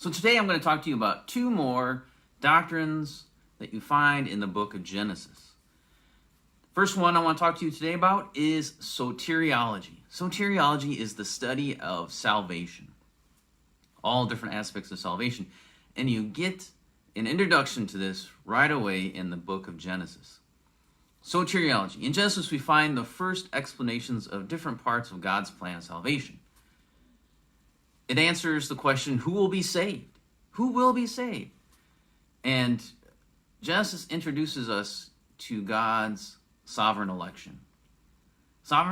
So today I'm going to talk to you about two more doctrines that you find in the book of Genesis. First one I want to talk to you today about is soteriology. Soteriology is the study of salvation, all different aspects of salvation. And you get an introduction to this right away in the book of Genesis. Soteriology. In Genesis, we find the first explanations of different parts of God's plan of salvation. It answers the question, who will be saved? Who will be saved? And Genesis introduces us to God's sovereign election.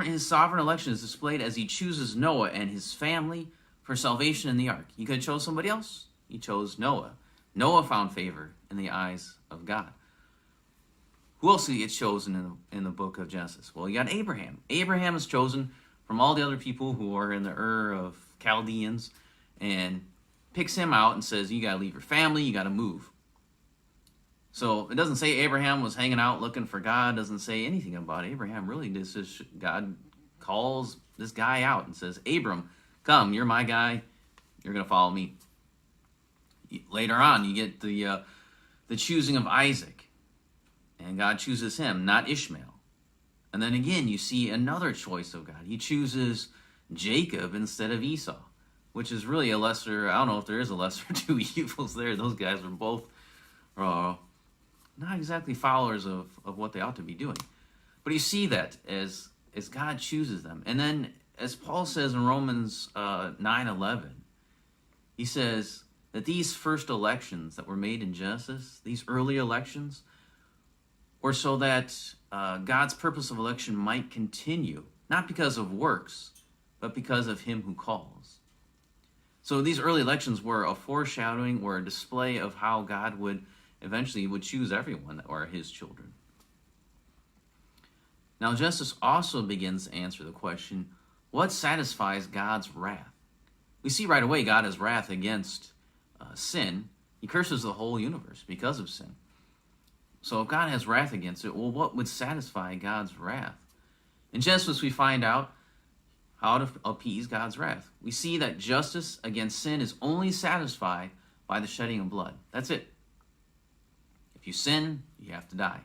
His sovereign election is displayed as he chooses Noah and his family for salvation in the ark. He could have chose somebody else. He chose Noah. Noah found favor in the eyes of God. Who else gets chosen in the book of Genesis? Well, you got Abraham. Abraham is chosen from all the other people who are in the Ur of Chaldeans and picks him out and says, you got to leave your family, you got to move. So it doesn't say Abraham was hanging out looking for God. It doesn't say anything about Abraham. Really, this is God calls this guy out and says, Abram, come, you're my guy. You're going to follow me. Later on, you get the choosing of Isaac. And God chooses him, not Ishmael. And then again, you see another choice of God. He chooses Jacob instead of Esau, which is really a lesser, I don't know if there is a lesser two evils there. Those guys are both not exactly followers of what they ought to be doing. But you see that as God chooses them. And then, as Paul says in Romans 9:11, he says that these first elections that were made in Genesis, these early elections, were so that God's purpose of election might continue, not because of works, but because of him who calls. So these early elections were a foreshadowing or a display of how God would eventually choose everyone that are his children. Now, Genesis also begins to answer the question, what satisfies God's wrath? We see right away God has wrath against sin. He curses the whole universe because of sin. So if God has wrath against it, well, what would satisfy God's wrath? In Genesis, we find out how to appease God's wrath. We see that justice against sin is only satisfied by the shedding of blood. That's it. If you sin, you have to die.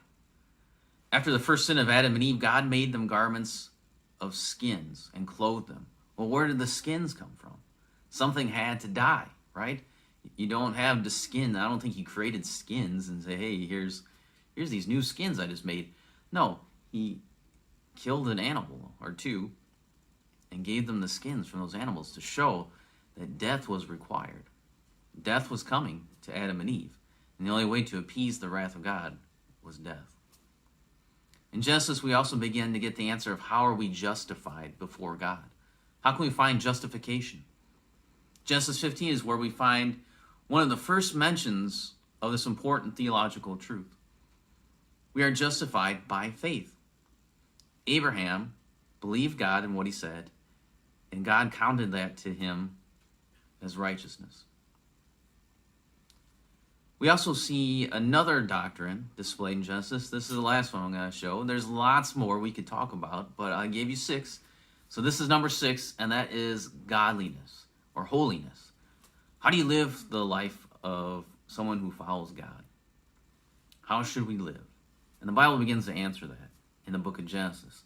After the first sin of Adam and Eve, God made them garments of skins and clothed them. Well, where did the skins come from? Something had to die, right? You don't have the skin. I don't think he created skins and say, hey, here's these new skins I just made. No, he killed an animal or two and gave them the skins from those animals to show that death was required. Death was coming to Adam and Eve. And the only way to appease the wrath of God was death. In Genesis, we also begin to get the answer of how are we justified before God? How can we find justification? Genesis 15 is where we find one of the first mentions of this important theological truth. We are justified by faith. Abraham believed God in what he said, and God counted that to him as righteousness. We also see another doctrine displayed in Genesis. This is the last one I'm going to show. There's lots more we could talk about, but I gave you 6. So this is number 6, and that is godliness or holiness. How do you live the life of someone who follows God? How should we live? And the Bible begins to answer that in the book of Genesis.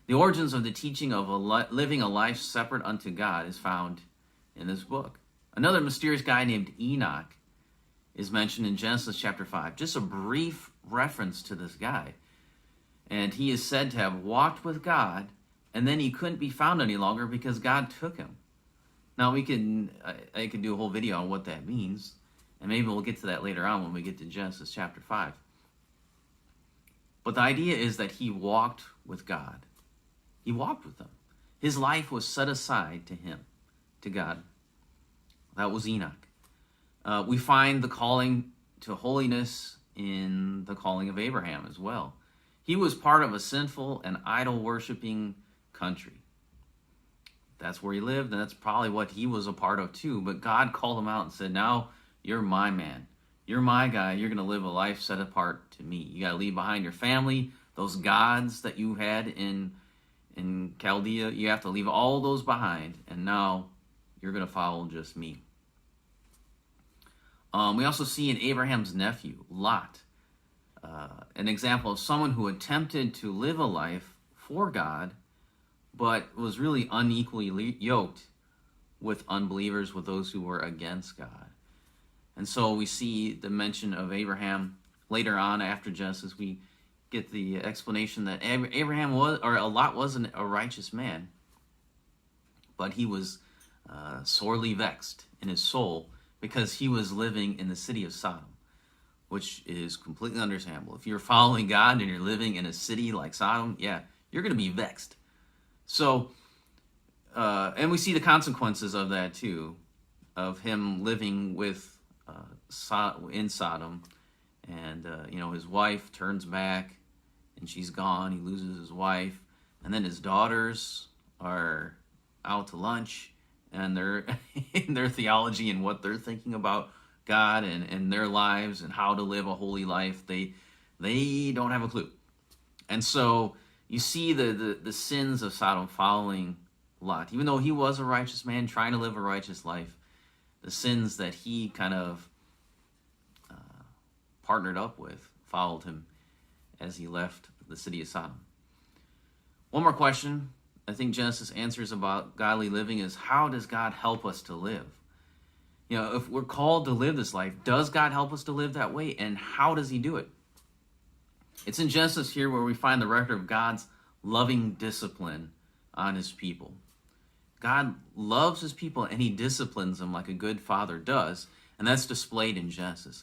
The origins of the teaching of living a life separate unto God is found in this book. Another mysterious guy named Enoch is mentioned in Genesis chapter 5. Just a brief reference to this guy. And he is said to have walked with God, and then he couldn't be found any longer because God took him. Now I could do a whole video on what that means, and maybe we'll get to that later on when we get to Genesis chapter 5. But the idea is that he walked with God. He walked with him. His life was set aside to him, to God. That was Enoch. We find the calling to holiness in the calling of Abraham as well. He was part of a sinful and idol-worshiping country. That's where he lived, and that's probably what he was a part of too. But God called him out and said, now you're my man. You're my guy. You're going to live a life set apart to me. You got to leave behind your family, those gods that you had in Chaldea. You have to leave all those behind, and now you're going to follow just me. We also see in Abraham's nephew, Lot, an example of someone who attempted to live a life for God, but was really unequally yoked with unbelievers, with those who were against God. And so we see the mention of Abraham later on after Genesis. We get the explanation that Abraham was, or Lot wasn't a righteous man, but he was sorely vexed in his soul because he was living in the city of Sodom, which is completely understandable. If you're following God and you're living in a city like Sodom, yeah, you're going to be vexed. So, and we see the consequences of that too, of him living with in Sodom, and his wife turns back, and she's gone. He loses his wife, and then his daughters are out to lunch, and they're in their theology and what they're thinking about God and their lives and how to live a holy life. They don't have a clue, and so you see the sins of Sodom following Lot. Even though he was a righteous man trying to live a righteous life, the sins that he kind of partnered up with followed him as he left the city of Sodom. One more question I think Genesis answers about godly living is, how does God help us to live? If we're called to live this life, does God help us to live that way? And how does he do it? It's in Genesis here where we find the record of God's loving discipline on his people. God loves his people and he disciplines them like a good father does, and that's displayed in Genesis.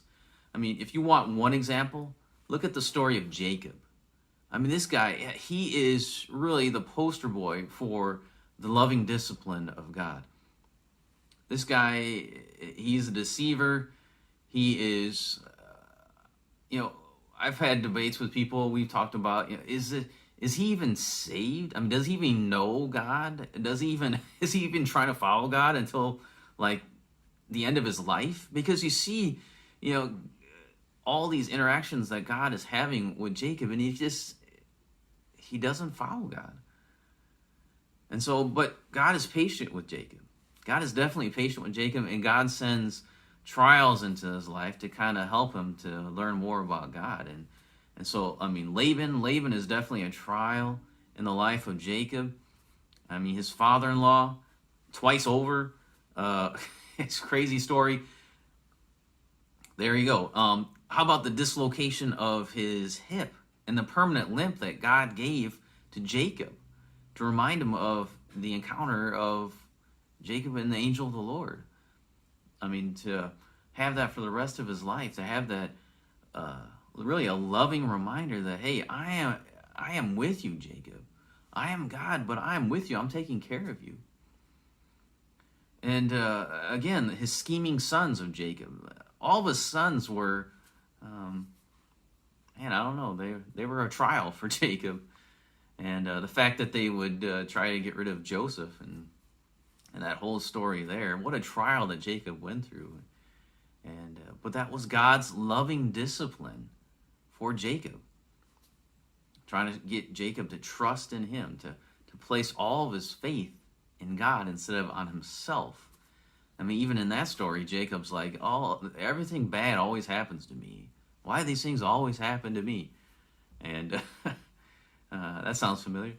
I mean, if you want one example, look at the story of Jacob. I mean, this guy, he is really the poster boy for the loving discipline of God. This guy, he's a deceiver. He is, I've had debates with people. We've talked about, is he even saved? I mean, does he even know God? Is he even trying to follow God until like the end of his life? Because you see, all these interactions that God is having with Jacob, and he doesn't follow God. And so, but God is patient with Jacob. God is definitely patient with Jacob, and God sends trials into his life to kind of help him to learn more about God. And so, I mean, Laban is definitely a trial in the life of Jacob. I mean, his father-in-law, twice over, it's a crazy story. There you go. How about the dislocation of his hip and the permanent limp that God gave to Jacob to remind him of the encounter of Jacob and the angel of the Lord? I mean, to have that for the rest of his life, to have that really a loving reminder that, hey, I am with you, Jacob. I am God, but I am with you. I'm taking care of you. And again, his scheming sons of Jacob, all of his sons were, I don't know, they were a trial for Jacob. And the fact that they would try to get rid of Joseph and that whole story there, what a trial that Jacob went through. And but that was God's loving discipline for Jacob, trying to get Jacob to trust in him, to place all of his faith in God instead of on himself. I mean, even in that story, Jacob's like, everything bad always happens to me. Why do these things always happen to me? And that sounds familiar.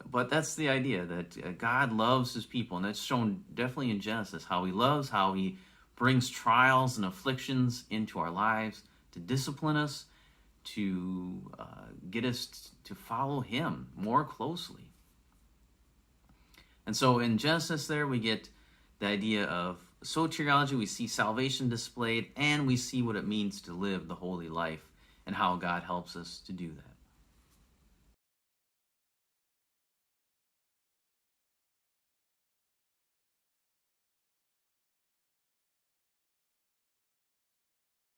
But that's the idea, that God loves his people, and that's shown definitely in Genesis, how he loves, how he brings trials and afflictions into our lives to discipline us, to get us to follow him more closely. And so in Genesis there, we get the idea of soteriology. We see salvation displayed, and we see what it means to live the holy life and how God helps us to do that.